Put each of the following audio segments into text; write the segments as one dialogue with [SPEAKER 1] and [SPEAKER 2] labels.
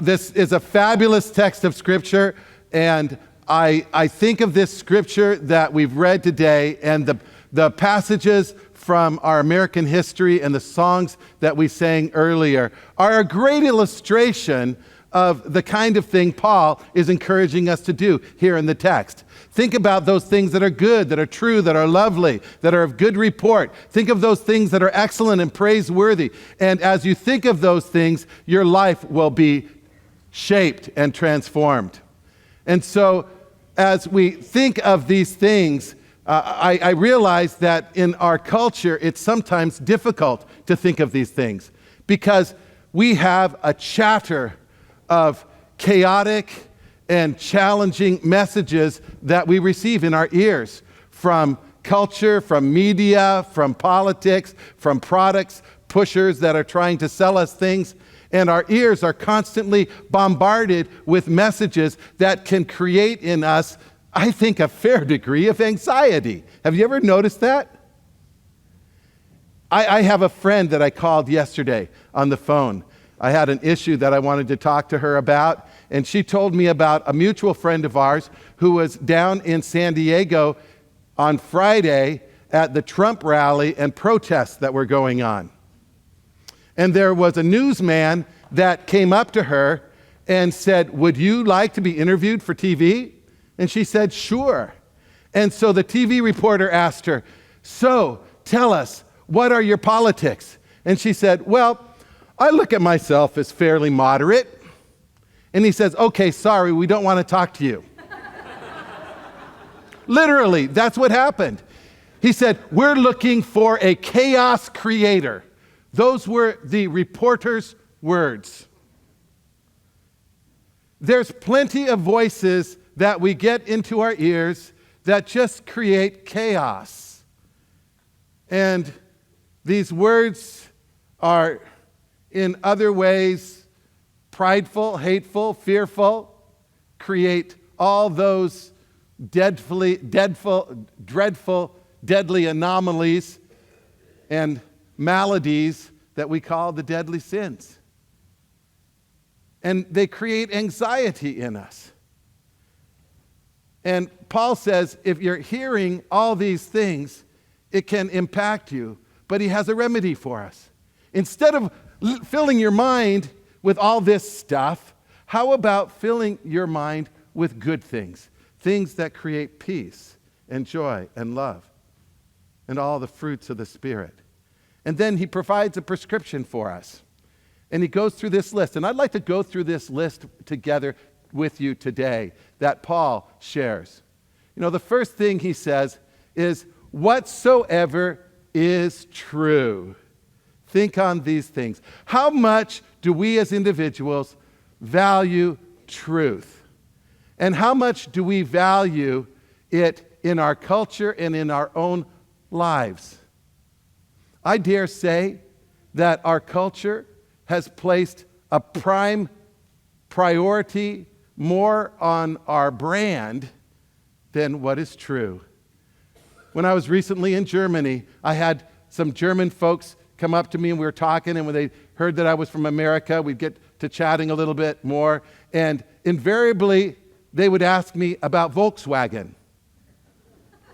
[SPEAKER 1] this is a fabulous text of Scripture, and I think of this Scripture that we've read today and the passages from our American history and the songs that we sang earlier are a great illustration of the kind of thing Paul is encouraging us to do here in the text. Think about those things that are good, that are true, that are lovely, that are of good report. Think of those things that are excellent and praiseworthy. And as you think of those things, your life will be shaped and transformed. And so as we think of these things, I realize that in our culture, it's sometimes difficult to think of these things because we have a chatter of chaotic and challenging messages that we receive in our ears from culture, from media, from politics, from products, pushers that are trying to sell us things. And our ears are constantly bombarded with messages that can create in us, I think, a fair degree of anxiety. Have you ever noticed that? I have a friend that I called yesterday on the phone. I had an issue that I wanted to talk to her about, and she told me about a mutual friend of ours who was down in San Diego on Friday at the Trump rally and protests that were going on. And there was a newsman that came up to her and said, "Would you like to be interviewed for TV?" And she said, "Sure." And so the TV reporter asked her, "So, tell us, what are your politics?" And she said, "Well, I look at myself as fairly moderate." And he says, "Okay, sorry, we don't want to talk to you." Literally, that's what happened. He said, "We're looking for a chaos creator." Those were the reporter's words. There's plenty of voices that we get into our ears that just create chaos. And these words are in other ways prideful, hateful, fearful, create all those dreadful, deadly anomalies and maladies that we call the deadly sins. And they create anxiety in us. And Paul says, if you're hearing all these things, it can impact you. But he has a remedy for us. Instead of filling your mind with all this stuff, how about filling your mind with good things? Things that create peace and joy and love and all the fruits of the Spirit. And then he provides a prescription for us. And he goes through this list. And I'd like to go through this list together with you today that Paul shares. You know, the first thing he says is, whatsoever is true. Think on these things. How much do we as individuals value truth? And how much do we value it in our culture and in our own lives? I dare say that our culture has placed a prime priority more on our brand than what is true. When I was recently in Germany, I had some German folks come up to me and we were talking, and when they heard that I was from America, we'd get to chatting a little bit more, and invariably they would ask me about Volkswagen.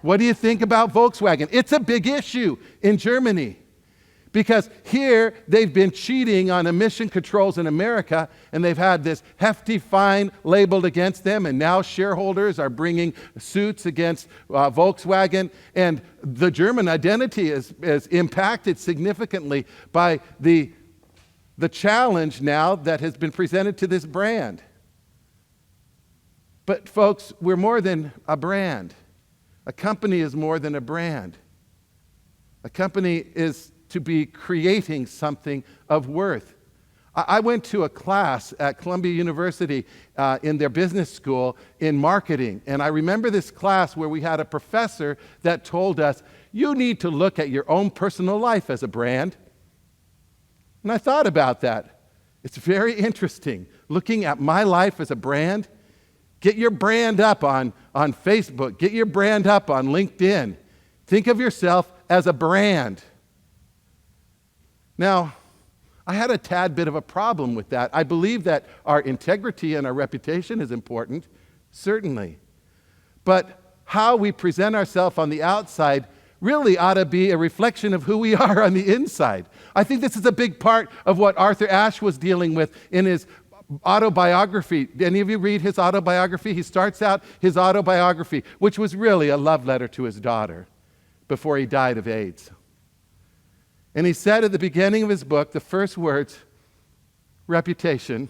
[SPEAKER 1] What do you think about Volkswagen? It's a big issue in Germany because here they've been cheating on emission controls in America, and they've had this hefty fine labeled against them, and now shareholders are bringing suits against Volkswagen, and the German identity is impacted significantly by the challenge now that has been presented to this brand. But folks, we're more than a brand. A company is more than a brand. A company is to be creating something of worth. I went to a class at Columbia University in their business school in marketing, and I remember this class where we had a professor that told us, you need to look at your own personal life as a brand. And I thought about that. It's very interesting, looking at my life as a brand. Get your brand up on Facebook. Get your brand up on LinkedIn. Think of yourself as a brand. Now, I had a tad bit of a problem with that. I believe that our integrity and our reputation is important, certainly. But how we present ourselves on the outside really ought to be a reflection of who we are on the inside. I think this is a big part of what Arthur Ashe was dealing with in his autobiography. Did any of you read his autobiography? He starts out his autobiography, which was really a love letter to his daughter before he died of AIDS. And he said at the beginning of his book, the first words, reputation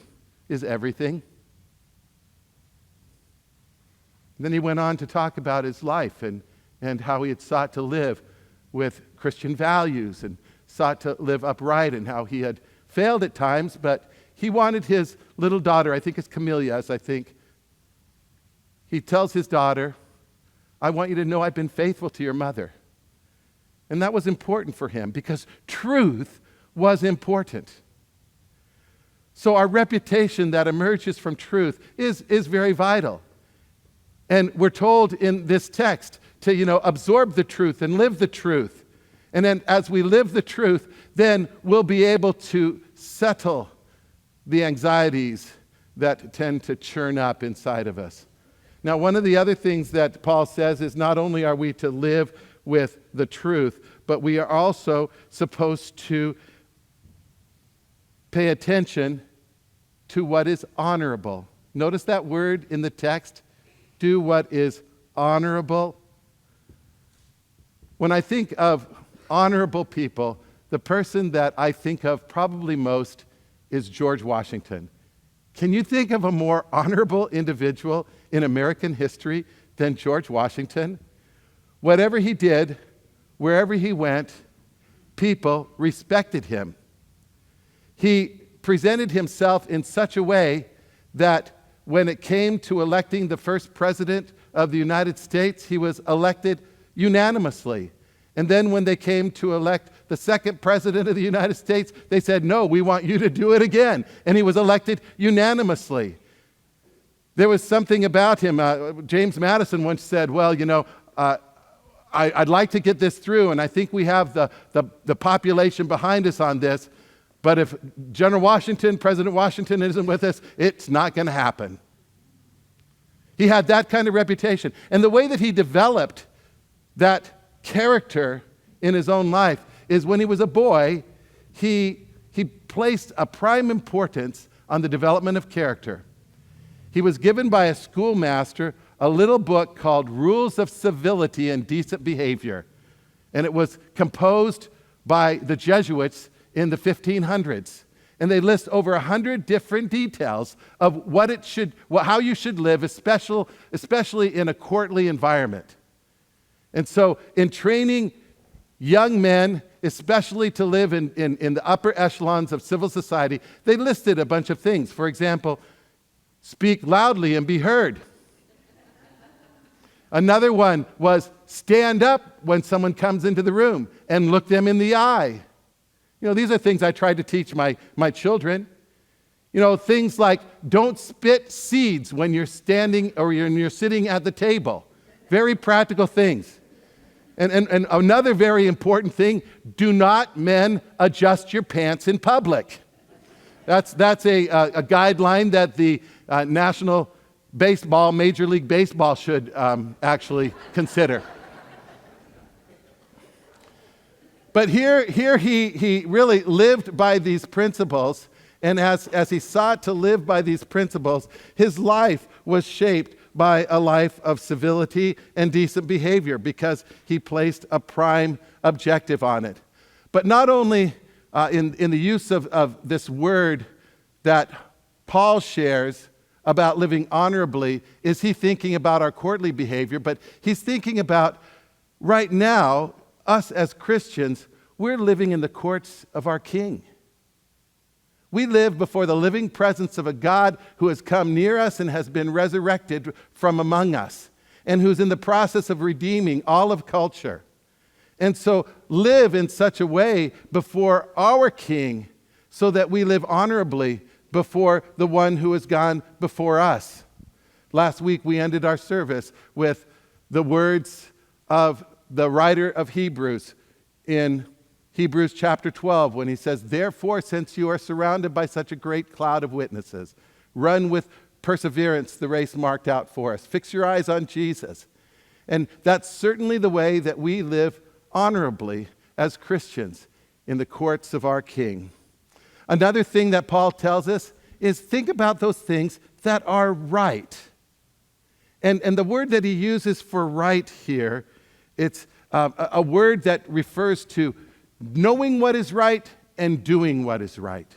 [SPEAKER 1] is everything. Then he went on to talk about his life and how he had sought to live with Christian values and sought to live upright, and how he had failed at times, but he wanted his little daughter, I think it's Camellia, he tells his daughter, I want you to know I've been faithful to your mother. And that was important for him because truth was important. So our reputation that emerges from truth is very vital. And we're told in this text to, absorb the truth and live the truth. And then as we live the truth, then we'll be able to settle the anxieties that tend to churn up inside of us. Now, one of the other things that Paul says is not only are we to live with the truth, but we are also supposed to pay attention to what is honorable. Notice that word in the text, do what is honorable. When I think of honorable people, the person that I think of probably most is George Washington. Can you think of a more honorable individual in American history than George Washington? Whatever he did, wherever he went, people respected him. He presented himself in such a way that when it came to electing the first president of the United States, he was elected unanimously. And then when they came to elect the second president of the United States, they said, no, we want you to do it again. And he was elected unanimously. There was something about him. James Madison once said, well, I'd like to get this through, and I think we have the population behind us on this, but if President Washington isn't with us, it's not going to happen. He had that kind of reputation. And the way that he developed that character in his own life is when he was a boy, he placed a prime importance on the development of character. He was given by a schoolmaster a little book called Rules of Civility and Decent Behavior. And it was composed by the Jesuits in the 1500s. And they list over 100 different details of how you should live, especially in a courtly environment. And so in training young men, especially to live in the upper echelons of civil society, they listed a bunch of things. For example, speak loudly and be heard. Another one was stand up when someone comes into the room and look them in the eye. These are things I tried to teach my children. Things like don't spit seeds when you're standing or when you're sitting at the table. Very practical things. And another very important thing, do not, men, adjust your pants in public. That's a guideline that the National Major League Baseball should actually consider. But here he really lived by these principles, and as he sought to live by these principles, his life was shaped by a life of civility and decent behavior because he placed a prime objective on it. But not only in the use of this word that Paul shares about living honorably is he thinking about our courtly behavior, but he's thinking about right now, us as Christians, we're living in the courts of our King. We live before the living presence of a God who has come near us and has been resurrected from among us, and who's in the process of redeeming all of culture. And so live in such a way before our King so that we live honorably before the one who has gone before us. Last week we ended our service with the words of the writer of Hebrews in Hebrews chapter 12, when he says, therefore, since you are surrounded by such a great cloud of witnesses, run with perseverance the race marked out for us. Fix your eyes on Jesus. And that's certainly the way that we live honorably as Christians in the courts of our King. Another thing that Paul tells us is think about those things that are right. And the word that he uses for right here, it's a word that refers to knowing what is right and doing what is right.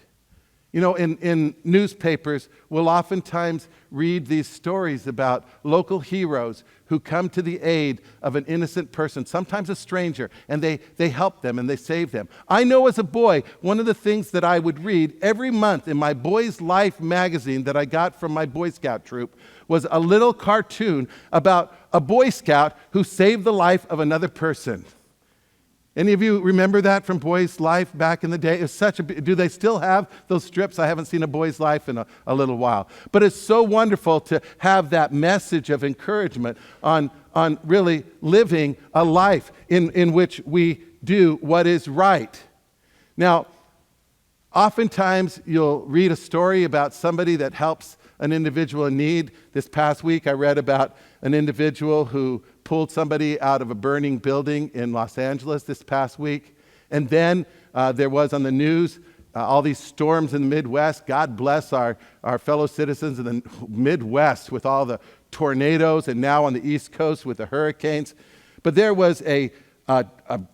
[SPEAKER 1] You know, in newspapers, we'll oftentimes read these stories about local heroes who come to the aid of an innocent person, sometimes a stranger, and they help them and they save them. I know as a boy, one of the things that I would read every month in my Boy's Life magazine that I got from my Boy Scout troop was a little cartoon about a Boy Scout who saved the life of another person. Any of you remember that from Boy's Life back in the day? It's do they still have those strips? I haven't seen a Boy's Life in a little while. But it's so wonderful to have that message of encouragement on really living a life in which we do what is right. Now, oftentimes you'll read a story about somebody that helps an individual in need. This past week I read about an individual who pulled somebody out of a burning building in Los Angeles this past week. And then there was on the news all these storms in the Midwest. God bless our fellow citizens in the Midwest with all the tornadoes, and now on the East Coast with the hurricanes. But there was a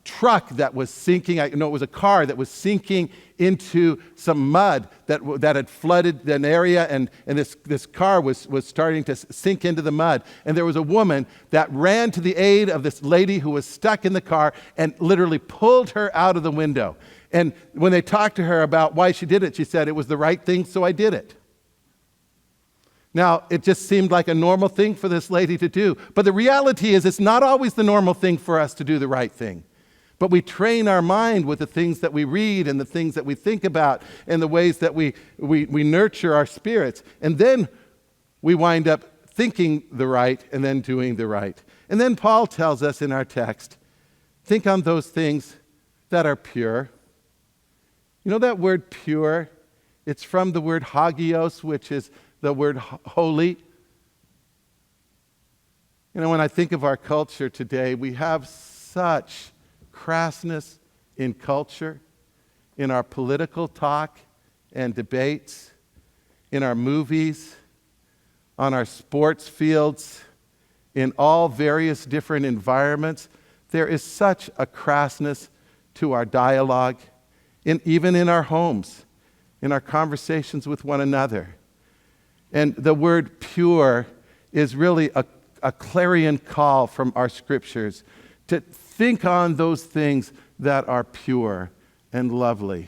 [SPEAKER 1] truck that was sinking. It was a car that was sinking into some mud that had flooded an area, and this car was starting to sink into the mud. And there was a woman that ran to the aid of this lady who was stuck in the car and literally pulled her out of the window. And when they talked to her about why she did it, she said, it was the right thing, so I did it. Now, it just seemed like a normal thing for this lady to do. But the reality is it's not always the normal thing for us to do the right thing. But we train our mind with the things that we read and the things that we think about and the ways that we nurture our spirits. And then we wind up thinking the right and then doing the right. And then Paul tells us in our text, think on those things that are pure. You know that word pure? It's from the word hagios, which is the word holy. You know, when I think of our culture today, we have such crassness in culture, in our political talk and debates, in our movies, on our sports fields, in all various different environments. There is such a crassness to our dialogue, even in our homes, in our conversations with one another. And the word pure is really a clarion call from our scriptures to think on those things that are pure and lovely,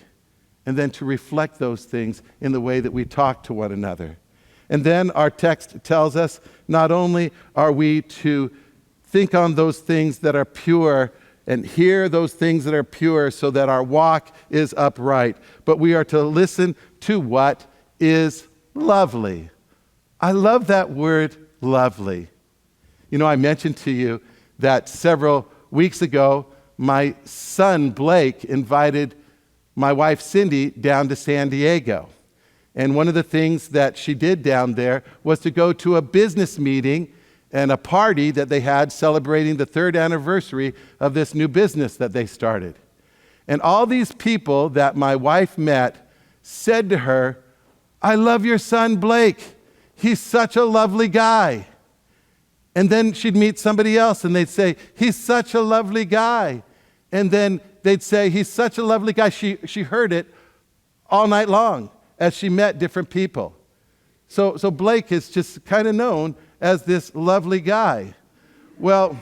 [SPEAKER 1] and then to reflect those things in the way that we talk to one another. And then our text tells us not only are we to think on those things that are pure and hear those things that are pure so that our walk is upright, but we are to listen to what is lovely. I love that word, lovely. You know, I mentioned to you that several weeks ago, my son Blake invited my wife Cindy down to San Diego. And one of the things that she did down there was to go to a business meeting and a party that they had celebrating the 3rd anniversary of this new business that they started. And all these people that my wife met said to her, I love your son Blake. He's such a lovely guy. And then she'd meet somebody else and they'd say, he's such a lovely guy. And then they'd say, he's such a lovely guy. She heard it all night long as she met different people. So Blake is just kind of known as this lovely guy. Well,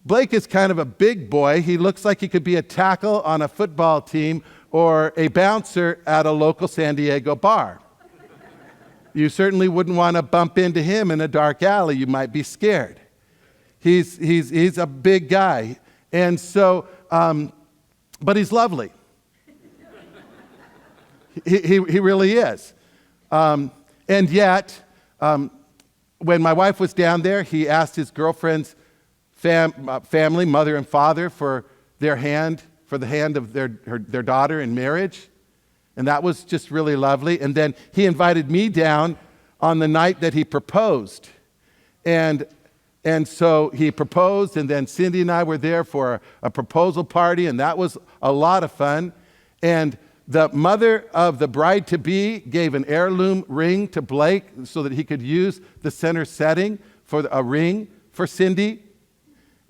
[SPEAKER 1] Blake is kind of a big boy. He looks like he could be a tackle on a football team or a bouncer at a local San Diego bar. You certainly wouldn't want to bump into him in a dark alley. You might be scared. He's a big guy. And so, but he's lovely. He really is. And yet, when my wife was down there, he asked his girlfriend's family, mother and father, for their hand, for the hand of their daughter in marriage. And that was just really lovely. And then he invited me down on the night that he proposed. And so he proposed, and then Cindy and I were there for a proposal party, and that was a lot of fun. And the mother of the bride-to-be gave an heirloom ring to Blake so that he could use the center setting for a ring for Cindy.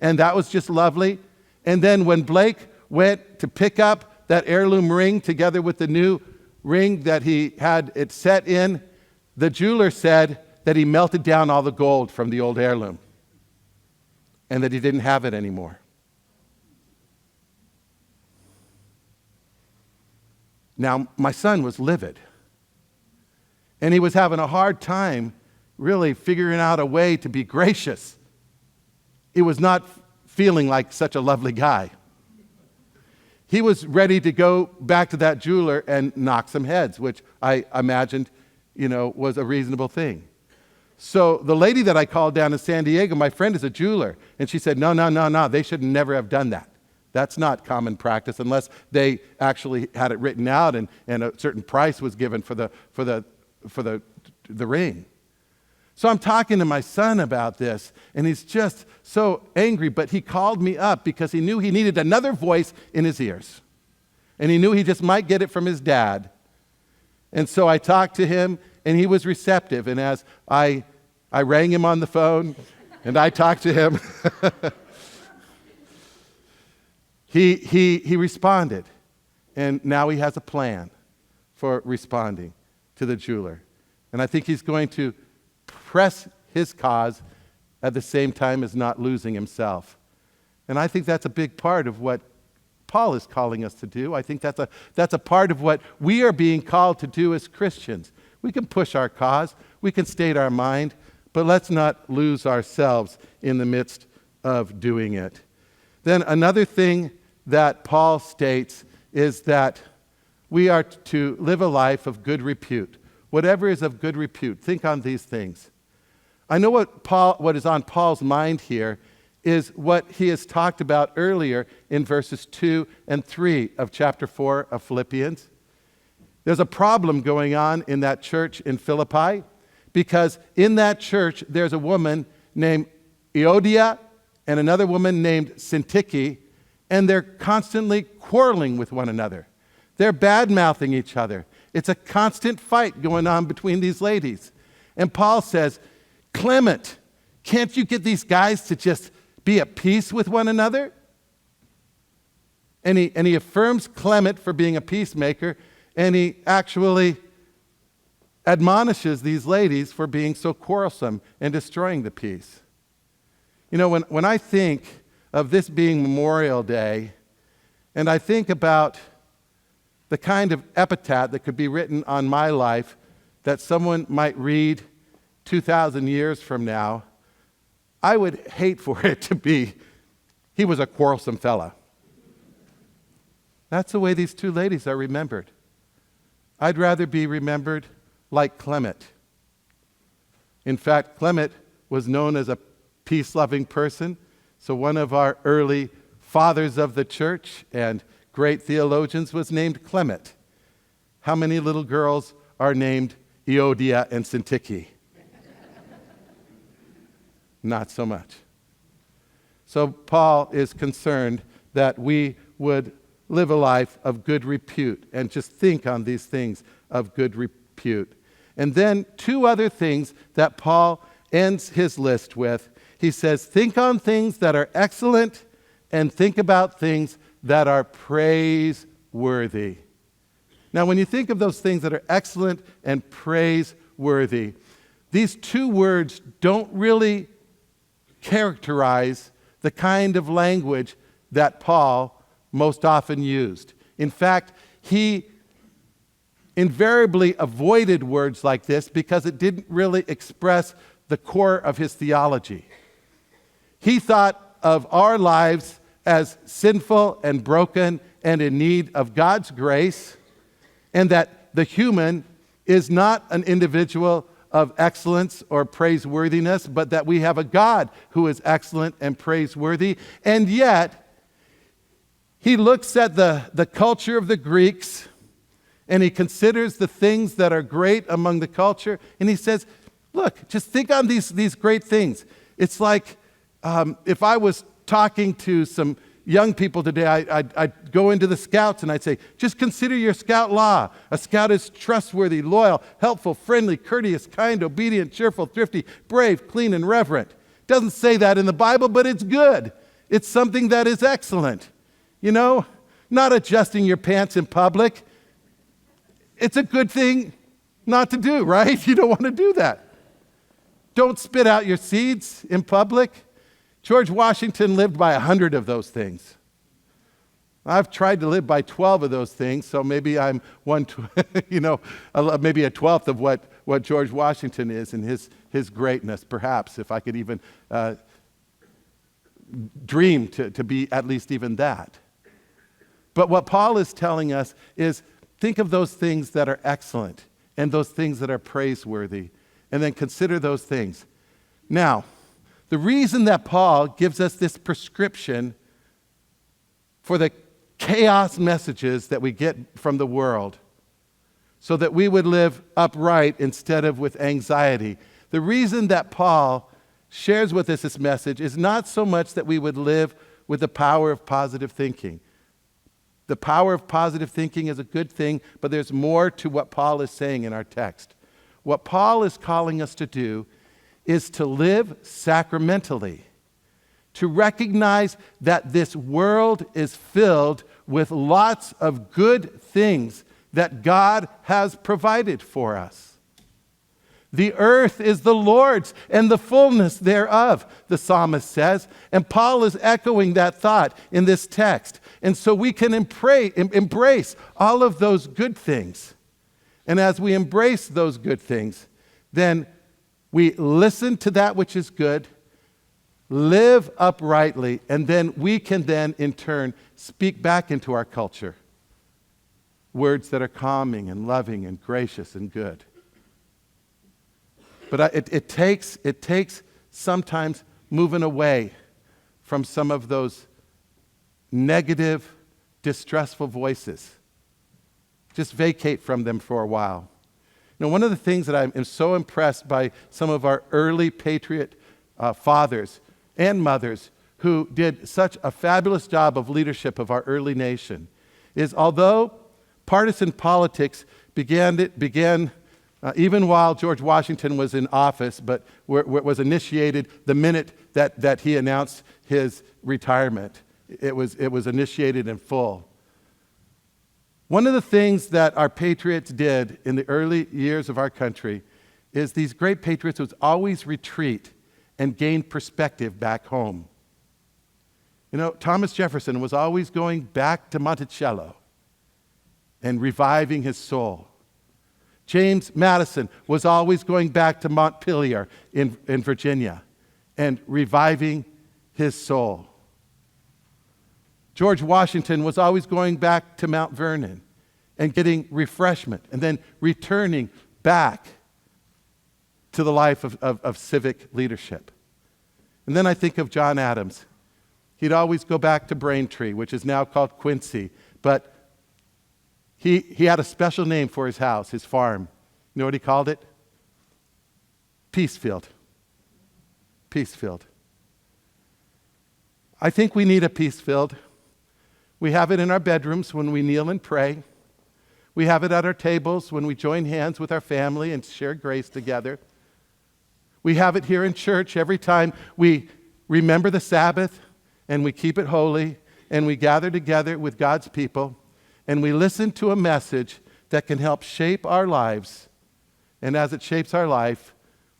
[SPEAKER 1] And that was just lovely. And then when Blake went to pick up that heirloom ring together with the new ring that he had it set in, the jeweler said that he melted down all the gold from the old heirloom and that he didn't have it anymore. Now, my son was livid, and he was having a hard time really figuring out a way to be gracious. He was not feeling like such a lovely guy. He was ready to go back to that jeweler and knock some heads, which I imagined, was a reasonable thing. So the lady that I called down in San Diego, my friend is a jeweler, and she said, no, they should never have done that. That's not common practice unless they actually had it written out and a certain price was given for the ring. So I'm talking to my son about this, and he's just so angry, but he called me up because he knew he needed another voice in his ears. And he knew he just might get it from his dad. And so I talked to him, and he was receptive. And as I rang him on the phone, and I talked to him, he responded. And now he has a plan for responding to the jeweler. And I think he's going to press his cause at the same time as not losing himself. And I think that's a big part of what Paul is calling us to do. I think that's a part of what we are being called to do as Christians. We can push our cause, we can state our mind, but let's not lose ourselves in the midst of doing it. Then another thing that Paul states is that we are to live a life of good repute. Whatever is of good repute, think on these things. I know what is on Paul's mind here is what he has talked about earlier in verses 2 and 3 of chapter 4 of Philippians. There's a problem going on in that church in Philippi because in that church there's a woman named Euodia and another woman named Syntyche, and they're constantly quarreling with one another. They're bad-mouthing each other. It's a constant fight going on between these ladies. And Paul says, Clement, can't you get these guys to just be at peace with one another? And he affirms Clement for being a peacemaker, and he actually admonishes these ladies for being so quarrelsome and destroying the peace. When I think of this being Memorial Day, and I think about the kind of epitaph that could be written on my life that someone might read 2,000 years from now, I would hate for it to be, he was a quarrelsome fella. That's the way these two ladies are remembered. I'd rather be remembered like Clement. In fact, Clement was known as a peace-loving person. So one of our early fathers of the church and great theologians was named Clement. How many little girls are named Euodia and Syntyche? Not so much. So Paul is concerned that we would live a life of good repute and just think on these things of good repute. And then two other things that Paul ends his list with. He says, think on things that are excellent and think about things that are praiseworthy. Now, when you think of those things that are excellent and praiseworthy, these two words don't really characterize the kind of language that Paul most often used. In fact, he invariably avoided words like this because it didn't really express the core of his theology. He thought of our lives as sinful and broken and in need of God's grace, and that the human is not an individual of excellence or praiseworthiness, but that we have a God who is excellent and praiseworthy. And yet, He looks at the culture of the Greeks, and he considers the things that are great among the culture, and he says, look, just think on these great things. It's like if I was talking to some young people today, I'd go into the Scouts and I'd say, just consider your Scout law. A Scout is trustworthy, loyal, helpful, friendly, courteous, kind, obedient, cheerful, thrifty, brave, clean, and reverent. It doesn't say that in the Bible, but it's good. It's something that is excellent. You know, not adjusting your pants in public. It's a good thing not to do, right? You don't want to do that. Don't spit out your seeds in public. George Washington lived by 100 of those things. I've tried to live by 12 of those things, so maybe I'm maybe a 12th of what George Washington is in his greatness, perhaps, if I could even dream to be at least even that. But what Paul is telling us is think of those things that are excellent and those things that are praiseworthy, and then consider those things. Now, the reason that Paul gives us this prescription for the chaos messages that we get from the world, so that we would live upright instead of with anxiety, the reason that Paul shares with us this message is not so much that we would live with the power of positive thinking. The power of positive thinking is a good thing, but there's more to what Paul is saying in our text. What Paul is calling us to do is to live sacramentally, to recognize that this world is filled with lots of good things that God has provided for us. The earth is the Lord's and the fullness thereof, the psalmist says, and Paul is echoing that thought in this text. And so we can embrace all of those good things. And as we embrace those good things, then we listen to that which is good, live uprightly, and then we can then, in turn, speak back into our culture words that are calming and loving and gracious and good. But it takes sometimes moving away from some of those negative, distressful voices. Just vacate from them for a while. You know, one of the things that I am so impressed by some of our early patriot fathers and mothers who did such a fabulous job of leadership of our early nation is, although partisan politics began even while George Washington was in office, but was initiated the minute that he announced his retirement. It was initiated in full. One of the things that our patriots did in the early years of our country is these great patriots would always retreat and gain perspective back home. You know, Thomas Jefferson was always going back to Monticello and reviving his soul. James Madison was always going back to Montpelier in Virginia and reviving his soul. George Washington was always going back to Mount Vernon and getting refreshment and then returning back to the life of civic leadership. And then I think of John Adams. He'd always go back to Braintree, which is now called Quincy, but he had a special name for his house, his farm. You know what he called it? Peacefield. Peacefield. I think we need a Peacefield. We have it in our bedrooms when we kneel and pray. We have it at our tables when we join hands with our family and share grace together. We have it here in church every time we remember the Sabbath and we keep it holy and we gather together with God's people and we listen to a message that can help shape our lives. And as it shapes our life,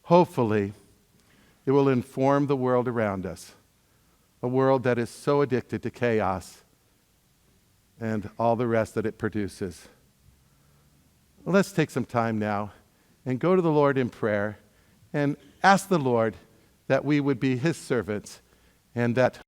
[SPEAKER 1] hopefully, it will inform the world around us, a world that is so addicted to chaos and all the rest that it produces. Well, let's take some time now and go to the Lord in prayer and ask the Lord that we would be His servants and that